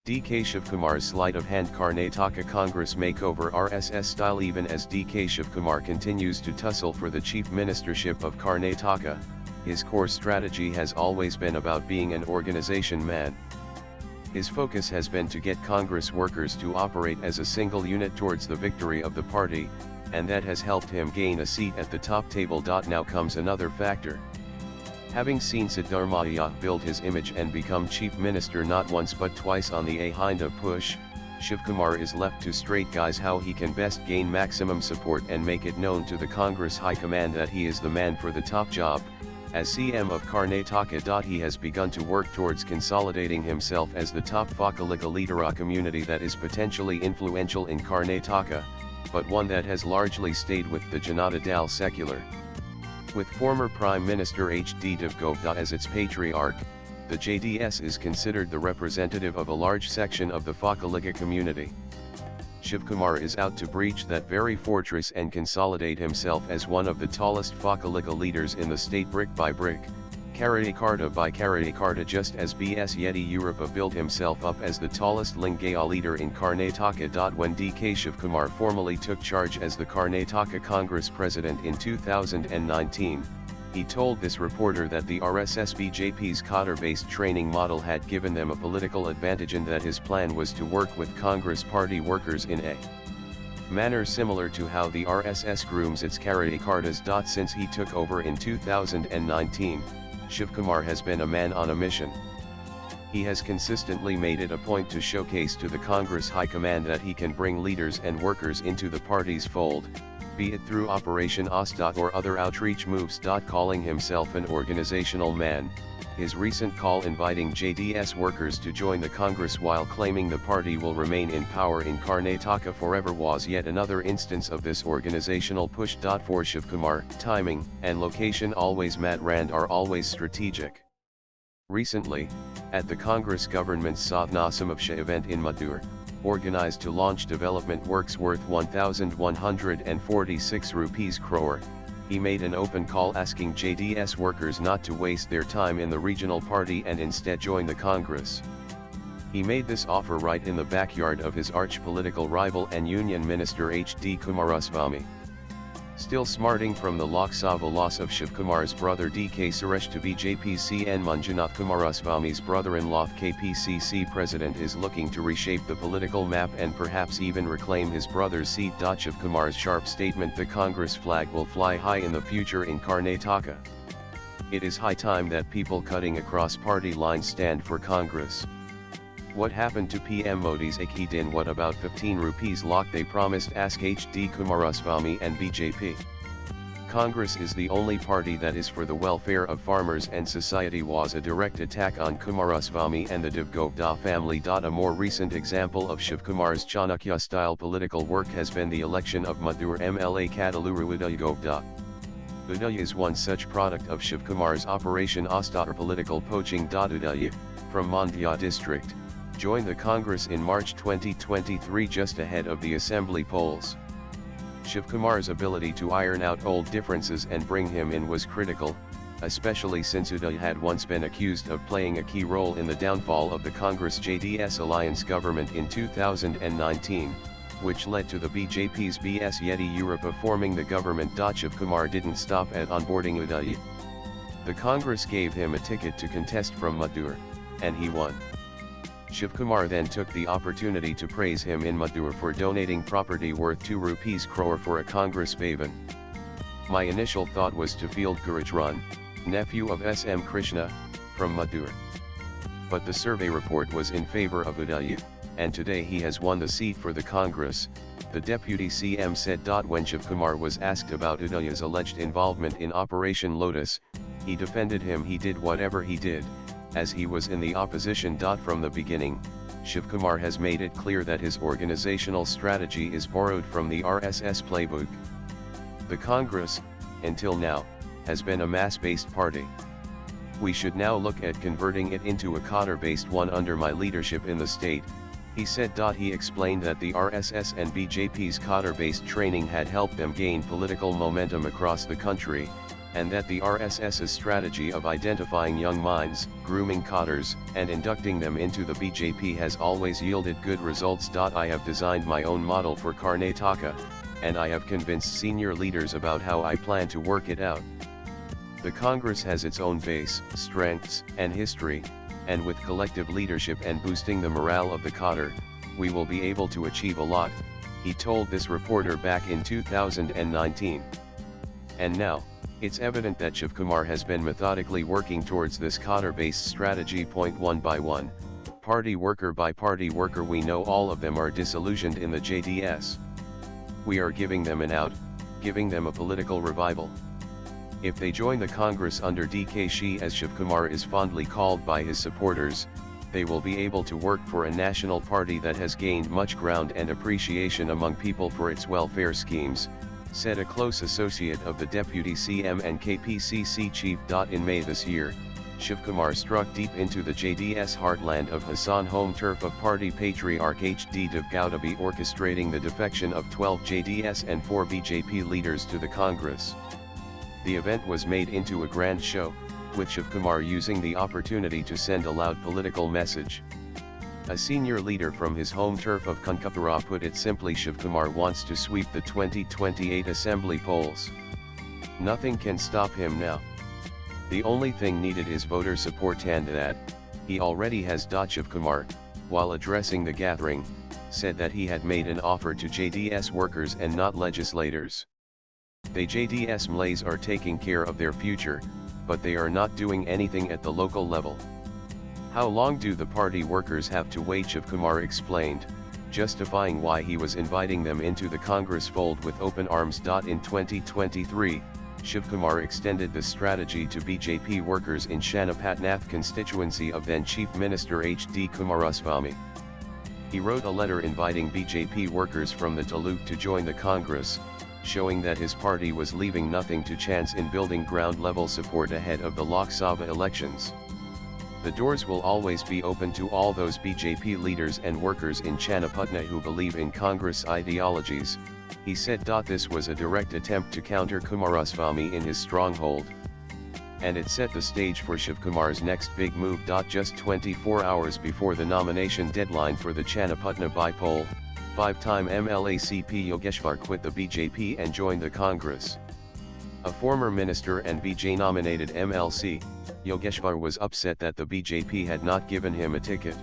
DK Shivakumar's sleight of hand Karnataka Congress makeover RSS style. Even as DK Shivakumar continues to tussle for the chief ministership of Karnataka, his core strategy has always been about being an organization man. His focus has been to get Congress workers to operate as a single unit towards the victory of the party, and that has helped him gain a seat at the top table. Now comes another factor. Having seen Siddaramaiah build his image and become chief minister not once but twice on the Ahinda push, Shivakumar is left to strategize how he can best gain maximum support and make it known to the Congress High Command that he is the man for the top job. As CM of Karnataka, he has begun to work towards consolidating himself as the top Vakaliga leader, a community that is potentially influential in Karnataka, but one that has largely stayed with the Janata Dal secular. With former Prime Minister H.D. Devgowda as its patriarch, the JDS is considered the representative of a large section of the Vakaliga community. Shivakumar is out to breach that very fortress and consolidate himself as one of the tallest Vakaliga leaders in the state, brick by brick, Karyakarta by Karyakarta, just as B.S. Yediyurappa built himself up as the tallest Lingaya leader in Karnataka. When DK Shivakumar formally took charge as the Karnataka Congress president in 2019, he told this reporter that the RSS BJP's cadre-based training model had given them a political advantage and that his plan was to work with Congress party workers in a manner similar to how the RSS grooms its Karyakartas. Since he took over in 2019, Shivakumar has been a man on a mission. He has consistently made it a point to showcase to the Congress High Command that he can bring leaders and workers into the party's fold, be it through Operation OS. Or other outreach moves. Calling himself an organizational man, his recent call inviting JDS workers to join the Congress while claiming the party will remain in power in Karnataka forever was yet another instance of this organizational push. For Shivakumar, timing and location always are always strategic. Recently, at the Congress government's Sadhana Samaksha event in Madur, organized to launch development works worth 1,146 rupees crore, he made an open call asking JDS workers not to waste their time in the regional party and instead join the Congress. He made this offer right in the backyard of his arch political rival and Union Minister H.D. Kumaraswamy. Still smarting from the Lok Sabha loss of Shivakumar's brother D.K. Suresh to BJP's CN Manjunath Kumaraswamy's brother-in-law, KPCC president, is looking to reshape the political map and perhaps even reclaim his brother's seat. Shivakumar's sharp statement, "The Congress flag will fly high in the future in Karnataka. It is high time that people cutting across party lines stand for Congress. What happened to PM Modi's Ek Din? What about 15 rupees lakh they promised? Ask H.D. Kumaraswamy and BJP. Congress is the only party that is for the welfare of farmers and society," was a direct attack on Kumaraswamy and the Devgowda family. A more recent example of Shivakumar's Chanakya-style political work has been the election of Madur MLA Kadaluru Udayagowda. Uday is one such product of Shivakumar's Operation Asta, or political poaching. Uday, from Mandya district, joined the Congress in March 2023 just ahead of the assembly polls. Shivakumar's ability to iron out old differences and bring him in was critical, especially since Uday had once been accused of playing a key role in the downfall of the Congress-JDS alliance government in 2019, which led to the BJP's B.S. Yediyurappa forming the government. Shivakumar didn't stop at onboarding Uday. The Congress gave him a ticket to contest from Madur, and he won. Shivakumar then took the opportunity to praise him in Madur for donating property worth 2 rupees crore for a Congress Bhavan. "My initial thought was to field Gurujran, nephew of S.M. Krishna, from Madur. But the survey report was in favor of Uday, and today he has won the seat for the Congress," the deputy CM said. When Shivakumar was asked about Uday's alleged involvement in Operation Lotus, he defended him. "He did whatever he did, as he was in the opposition." From the beginning, Shivakumar has made it clear that his organizational strategy is borrowed from the RSS playbook. The Congress, until now, has been a mass-based party. "We should now look at converting it into a cadre-based one under my leadership in the state," he said. He explained that the RSS and BJP's cadre-based training had helped them gain political momentum across the country, and that the RSS's strategy of identifying young minds, grooming cadres, and inducting them into the BJP has always yielded good results. I have designed my own model for Karnataka, and I have convinced senior leaders about how I plan to work it out. The Congress has its own base, strengths, and history, and with collective leadership and boosting the morale of the cadre, we will be able to achieve a lot, he told this reporter back in 2019. And now, it's evident that Shivakumar has been methodically working towards this cadre-based strategy. Point one by one, party worker by party worker. We know all of them are disillusioned in the JDS. We are giving them an out, giving them a political revival. If they join the Congress under DK Shi, as Shivakumar is fondly called by his supporters, they will be able to work for a national party that has gained much ground and appreciation among people for its welfare schemes, said a close associate of the Deputy CM and KPCC chief. In May this year, Shivakumar struck deep into the JDS heartland of Hassan, home turf of party patriarch HD Dev Gaudabi, orchestrating the defection of 12 JDS and 4 BJP leaders to the Congress. The event was made into a grand show, with Shivakumar using the opportunity to send a loud political message. A senior leader from his home turf of Kankapura put it simply: Shivakumar wants to sweep the 2028 assembly polls. Nothing can stop him now. The only thing needed is voter support, and that he already has. Shivakumar, while addressing the gathering, said that he had made an offer to JDS workers and not legislators. The JDS Malays are taking care of their future, but they are not doing anything at the local level. How long do the party workers have to wait? Shivakumar explained, justifying why he was inviting them into the Congress fold with open arms. In 2023, Shivakumar extended this strategy to BJP workers in Shanapatnath constituency of then Chief Minister H.D. Kumaraswamy. He wrote a letter inviting BJP workers from the taluk to join the Congress, showing that his party was leaving nothing to chance in building ground-level support ahead of the Lok Sabha elections. The doors will always be open to all those BJP leaders and workers in Channapatna who believe in Congress ideologies, he said. This was a direct attempt to counter Kumaraswamy in his stronghold. And it set the stage for Shivakumar's next big move. Just 24 hours before the nomination deadline for the Channapatna by-poll, 5-time MLA CP Yogeshwar quit the BJP and joined the Congress. A former minister and BJ-nominated MLC, Yogeshwar was upset that the BJP had not given him a ticket.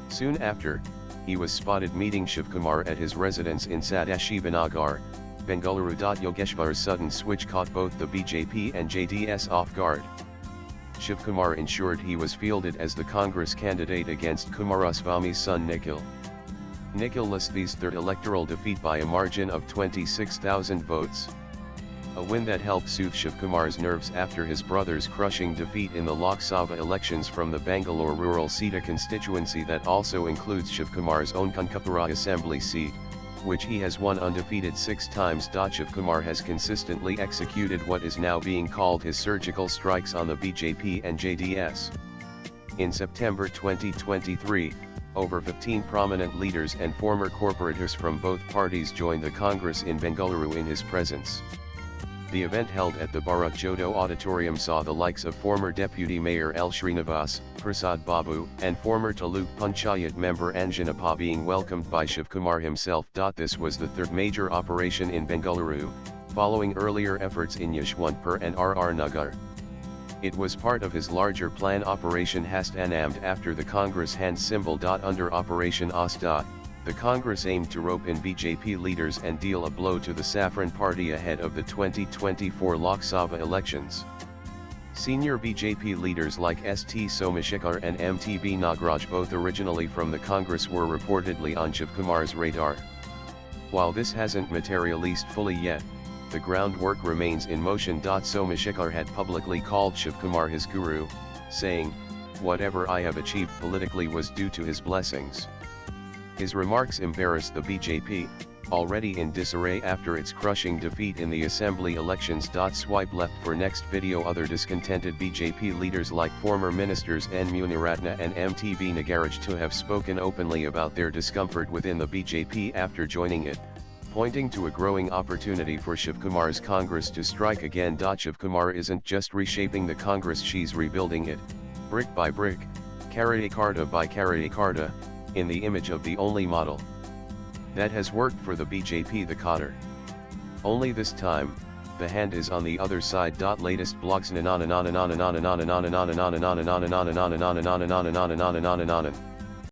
Soon after, he was spotted meeting Shivakumar at his residence in Sadashivanagar, Bengaluru. Yogeshwar's sudden switch caught both the BJP and JDS off guard. Shivakumar ensured he was fielded as the Congress candidate against Kumaraswamy's son Nikhil. Nikhil Lasthe's third electoral defeat by a margin of 26,000 votes. A win that helped soothe Shivakumar's nerves after his brother's crushing defeat in the Lok Sabha elections from the Bangalore rural seat, a constituency that also includes Shivakumar's own Kankapura assembly seat, which he has won undefeated 6 times. Shivakumar has consistently executed what is now being called his surgical strikes on the BJP and JDS. In September 2023, over 15 prominent leaders and former corporators from both parties joined the Congress in Bengaluru in his presence. The event, held at the Bharat Jodo Auditorium, saw the likes of former Deputy Mayor L. Srinivas, Prasad Babu, and former Taluk Panchayat member Anjanappa being welcomed by Shivakumar himself. This was the third major operation in Bengaluru, following earlier efforts in Yeshwantpur and RR Nagar. It was part of his larger plan Operation Hastanamd after the Congress hand symbol. Under Operation Asta, the Congress aimed to rope in BJP leaders and deal a blow to the Saffron Party ahead of the 2024 Lok Sabha elections. Senior BJP leaders like St. Somashekar and MTB Nagraj, both originally from the Congress, were reportedly on Shivakumar's radar. While this hasn't materialized fully yet, the groundwork remains in motion. Somashekar had publicly called Shivakumar his guru, saying, "Whatever I have achieved politically was due to his blessings." His remarks embarrassed the BJP, already in disarray after its crushing defeat in the assembly elections. Swipe left for next video. Other discontented BJP leaders like former ministers N. Muniratna and MTB Nagaraj to have spoken openly about their discomfort within the BJP after joining it. pointing to a growing opportunity for Shivakumar's Congress to strike again. Shivakumar isn't just reshaping the Congress, she's rebuilding it, brick by brick, karta by karta, in the image of the only model that has worked for the BJP, the Cotter. Only this time, the hand is on the other side. Latest blogs.